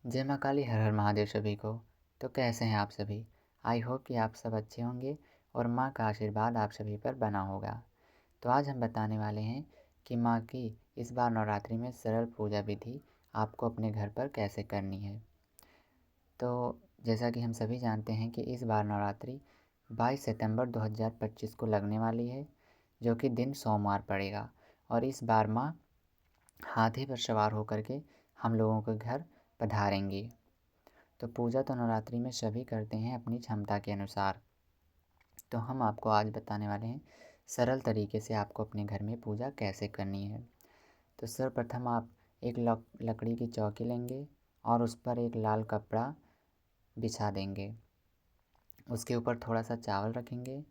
जय माँ काली, हर हर महादेव सभी को। तो कैसे हैं आप सभी? आई होप कि आप सब अच्छे होंगे और माँ का आशीर्वाद आप सभी पर बना होगा। तो आज हम बताने वाले हैं कि माँ की इस बार नवरात्रि में सरल पूजा विधि आपको अपने घर पर कैसे करनी है। तो जैसा कि हम सभी जानते हैं कि इस बार नवरात्रि 22 सितंबर 2025 को लगने वाली है, जो कि दिन सोमवार पड़ेगा। और इस बार माँ हाथी पर सवार होकर के हम लोगों के घर पधारेंगी। तो पूजा तो नवरात्रि में सभी करते हैं अपनी क्षमता के अनुसार। तो हम आपको आज बताने वाले हैं सरल तरीके से आपको अपने घर में पूजा कैसे करनी है। तो सर्वप्रथम आप एक लकड़ी की चौकी लेंगे और उस पर एक लाल कपड़ा बिछा देंगे। उसके ऊपर थोड़ा सा चावल रखेंगे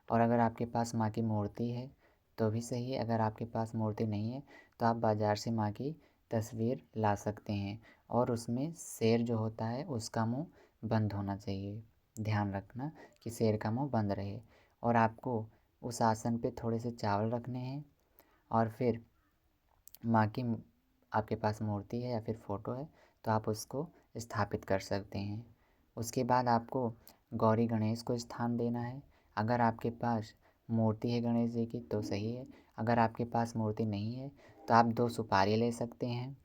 और अगर आपके पास माँ की मूर्ति है तो भी सही है। अगर आपके पास मूर्ति नहीं है तो आप बाज़ार से माँ की तस्वीर ला सकते हैं और उसमें शेर जो होता है उसका मुंह बंद होना चाहिए। ध्यान रखना कि शेर का मुंह बंद रहे। और आपको उस आसन पे थोड़े से चावल रखने हैं और फिर माँ की आपके पास मूर्ति है या फिर फ़ोटो है तो आप उसको स्थापित कर सकते हैं। उसके बाद आपको गौरी गणेश को स्थान देना है। अगर आपके पास मूर्ति है गणेश जी की तो सही है। अगर आपके पास मूर्ति नहीं है तो आप 2 सुपारी ले सकते हैं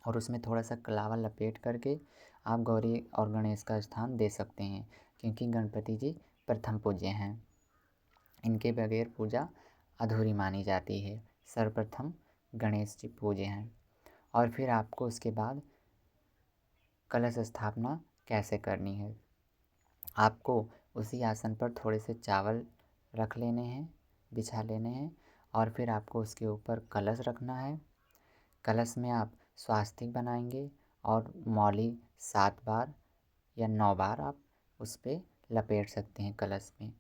और उसमें थोड़ा सा कलावा लपेट करके आप गौरी और गणेश का स्थान दे सकते हैं, क्योंकि गणपति जी प्रथम पूज्य हैं। इनके बगैर पूजा अधूरी मानी जाती है। सर्वप्रथम गणेश जी पूज्य हैं। और फिर आपको उसके बाद कलश स्थापना कैसे करनी है। आपको उसी आसन पर थोड़े से चावल रख लेने हैं, बिछा लेने हैं और फिर आपको उसके ऊपर कलश रखना है। कलश में आप स्वास्तिक बनाएंगे और मौली 7 बार या 9 बार आप उस पर लपेट सकते हैं कलश में।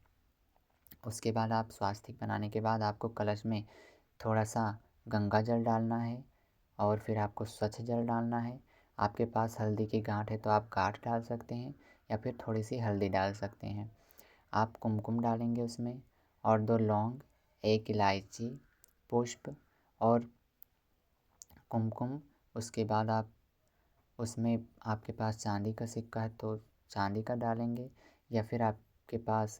उसके बाद आप स्वास्तिक बनाने के बाद आपको कलश में थोड़ा सा गंगा जल डालना है और फिर आपको स्वच्छ जल डालना है। आपके पास हल्दी की गांठ है तो आप गांठ डाल सकते हैं या फिर थोड़ी सी हल्दी डाल सकते हैं। आप कुमकुम डालेंगे उसमें और 2 लौंग, 1 इलायची, पुष्प और कुमकुम। उसके बाद आप उसमें आपके पास चांदी का सिक्का है तो चांदी का डालेंगे या फिर आपके पास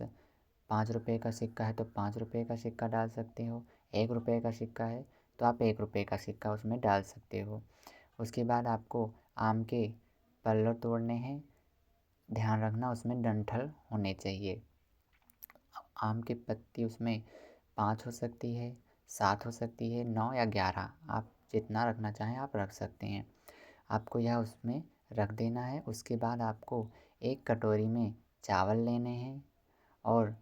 5 रुपये का सिक्का है तो 5 रुपये का सिक्का डाल सकते हो। 1 रुपये का सिक्का है तो आप 1 रुपये का सिक्का उसमें डाल सकते हो। उसके बाद आपको आम के पल्लव तोड़ने हैं। ध्यान रखना उसमें डंठल होने चाहिए। आम की पत्ती उसमें 5 हो सकती है, 7 हो सकती है, 9 या 11, आप जितना रखना चाहें आप रख सकते हैं। आपको यह उसमें रख देना है। उसके बाद आपको एक कटोरी में चावल लेने हैं और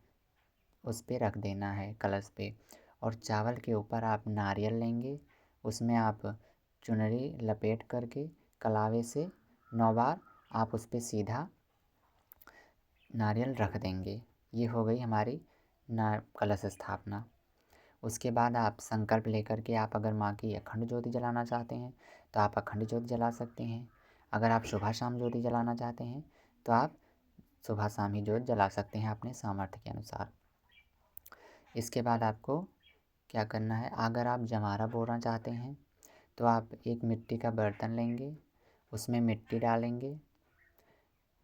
उस पे रख देना है कलश पे। और चावल के ऊपर आप नारियल लेंगे, उसमें आप चुनरी लपेट करके कलावे से 9 बार आप उस पे सीधा नारियल रख देंगे। ये हो गई हमारी कलश स्थापना। उसके बाद आप संकल्प लेकर के आप अगर माँ की अखंड ज्योति जलाना चाहते हैं तो आप अखंड ज्योति जला सकते हैं। अगर आप सुबह शाम ज्योति जलाना चाहते हैं तो आप सुबह शाम ही ज्योति जला सकते हैं अपने सामर्थ्य के अनुसार। इसके बाद आपको क्या करना है, अगर आप जमारा बोना चाहते हैं तो आप एक मिट्टी का बर्तन लेंगे, उसमें मिट्टी डालेंगे,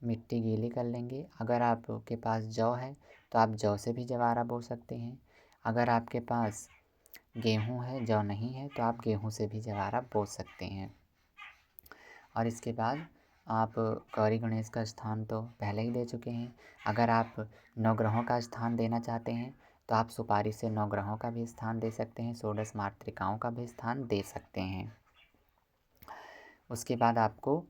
मिट्टी गीली कर लेंगे। अगर आपके पास जौ है तो आप जौ से भी जवारा बो सकते हैं। अगर आपके पास गेहूँ है, जौ नहीं है तो आप गेहूँ से भी जवारा बो सकते हैं। और इसके बाद आप गौरी गणेश का स्थान तो पहले ही दे चुके हैं। अगर आप नवग्रहों का स्थान देना चाहते हैं तो आप सुपारी से नवग्रहों का भी स्थान दे सकते हैं, षोडश मातृकाओं का भी स्थान दे सकते हैं। उसके बाद आपको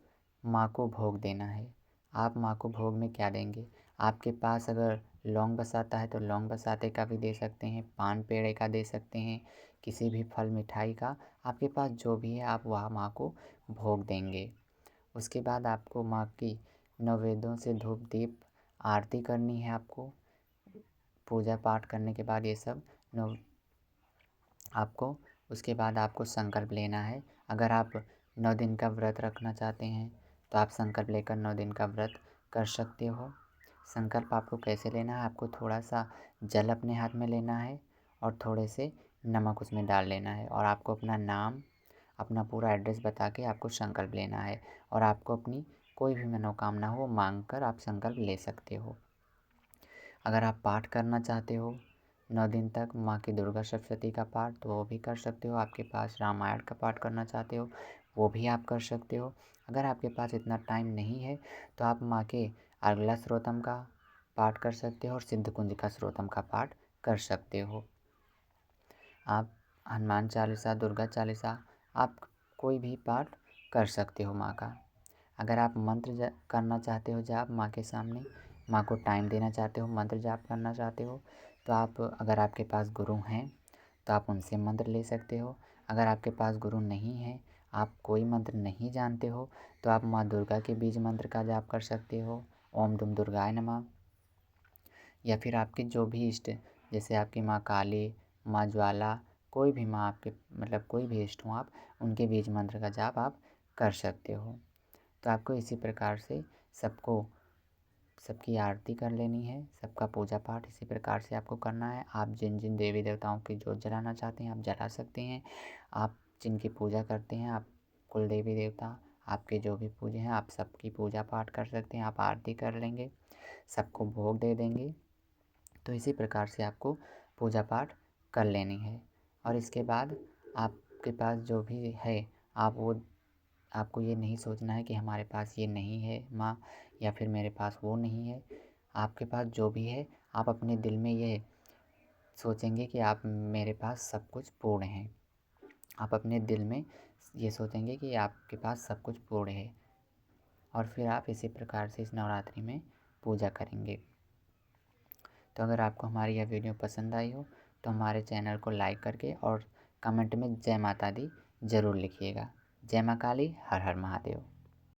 माँ को भोग देना है। आप माँ को भोग में क्या देंगे, आपके पास अगर लौंग बसाता है तो लौंग बसाते का भी दे सकते हैं, पान पेड़े का दे सकते हैं, किसी भी फल मिठाई का आपके पास जो भी है आप वह माँ को भोग देंगे। उसके बाद आपको माँ की नवेद्यों से धूप दीप आरती करनी है। आपको पूजा पाठ करने के बाद ये सब नव आपको उसके बाद आपको संकल्प लेना है। अगर आप 9 दिन का व्रत रखना चाहते हैं तो आप संकल्प लेकर 9 दिन का व्रत कर सकते हो। संकल्प आपको कैसे लेना है, आपको थोड़ा सा जल अपने हाथ में लेना है और थोड़े से नमक उसमें डाल लेना है और आपको अपना नाम, अपना पूरा एड्रेस बता के आपको संकल्प लेना है और आपको अपनी कोई भी मनोकामना हो मांग कर आप संकल्प ले सकते हो। अगर आप पाठ करना चाहते हो 9 दिन तक माँ की दुर्गा सप्तशती का पाठ, तो वो भी कर सकते हो। आपके पास रामायण का पाठ करना चाहते हो, वो भी आप कर सकते हो। अगर आपके पास इतना टाइम नहीं है तो आप माँ के अर्गला स्तोत्रम का पाठ कर सकते हो और सिद्धकुंज का स्तोत्रम का पाठ कर सकते हो। आप हनुमान चालीसा, दुर्गा चालीसा, आप कोई भी पाठ कर सकते हो माँ का। अगर आप मंत्र करना चाहते हो जाप माँ के सामने, माँ को टाइम देना चाहते हो, मंत्र जाप करना चाहते हो, तो आप, अगर आपके पास गुरु हैं तो आप उनसे मंत्र ले सकते हो। अगर आपके पास गुरु नहीं है, आप कोई मंत्र नहीं जानते हो, तो आप माँ दुर्गा के बीज मंत्र का जाप कर सकते हो, ओम दुम दुर्गाय नमः। या फिर आपके जो भी इष्ट, जैसे आपकी माँ काली, माँ ज्वाला, कोई भी माँ आपके मतलब कोई भी इष्ट हो, आप उनके बीज मंत्र का जाप आप कर सकते हो। तो आपको इसी प्रकार से सबकी आरती कर लेनी है, सबका पूजा पाठ इसी प्रकार से आपको करना है। आप जिन जिन देवी देवताओं की जोत जलाना चाहते हैं आप जला सकते हैं। आप जिनकी पूजा करते हैं, आप कुल देवी देवता आपके जो भी पूजे हैं, आप सबकी पूजा पाठ कर सकते हैं। आप आरती कर लेंगे, सबको भोग दे देंगे। तो इसी प्रकार से आपको पूजा पाठ कर लेनी है। और इसके बाद आपके पास जो भी है, आपको ये नहीं सोचना है कि हमारे पास ये नहीं है माँ, या फिर मेरे पास वो नहीं है। आपके पास जो भी है, आप अपने दिल में ये सोचेंगे कि आप, मेरे पास सब कुछ पूर्ण है। आप अपने दिल में ये सोचेंगे कि आपके पास सब कुछ पूर्ण है, और फिर आप इसी प्रकार से इस नवरात्रि में पूजा करेंगे। तो अगर आपको हमारी यह वीडियो पसंद आई हो तो हमारे चैनल को लाइक करके और कमेंट में जय माता दी ज़रूर लिखिएगा। जय माँ काली, हर हर महादेव।